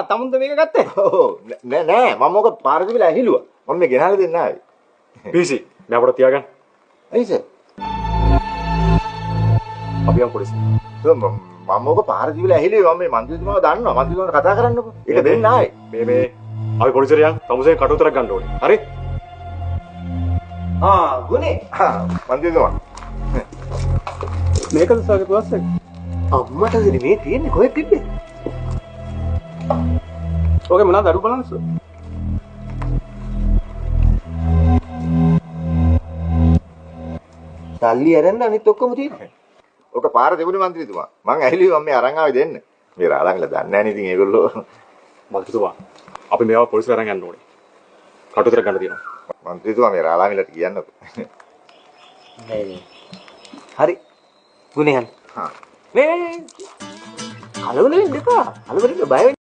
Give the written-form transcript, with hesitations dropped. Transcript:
තමුන්ද මේක ගත්තේ? ඔව් නෑ මම මොක පාරදී වෙලා ඇහිලුවා. මම මේ ගෙනහලා දෙන්න ආවේ. පීසි මේ අපිට තියාගන්න. ඇයිද? අපි යමු පොලිසියට. මම මොක පාරදී වෙලා ඇහිලුවේ. මම මේ මන්ත්‍රීතුමාව දන්නවා. මන්ත්‍රීතුමාට කතා කරන්නකෝ. ඒක දෙන්න ආවේ. මේ අපි පොලිසියට යන් තමුසෙන් කටුතරක් ගන්න ඕනේ. හරි? ගුණේ. මන්ත්‍රීතුමා. මේකද සාගේ ප්ලස් එක? අම්මටද මේ තියෙන්නේ කොහෙද තිබ්බේ? ඔගේ මොනවද අඩු බලන්ස්? සල්ලි අරන්න අනිත් ඔක්කොම තියෙනවා. ඔක පාර දෙමුනේ මන්ත්‍රීතුමා. මං ඇහිලුවේ මම මේ අරන් ආවේ දෙන්න. මේ රාලංගල දන්නේ නැහැ නේ ඉතින් ඒගොල්ලෝ. මන්ත්‍රීතුමා අපි මේවා පොලිසියට අරන් යන්න ඕනේ. කටුතරක් ගන්න තියෙනවා. මන්ත්‍රීතුමා මේ රාලංගලට කියන්නකෝ. හරි. ගුණයන්. කලවල වෙන්න එපා. කලවල බය වෙන්න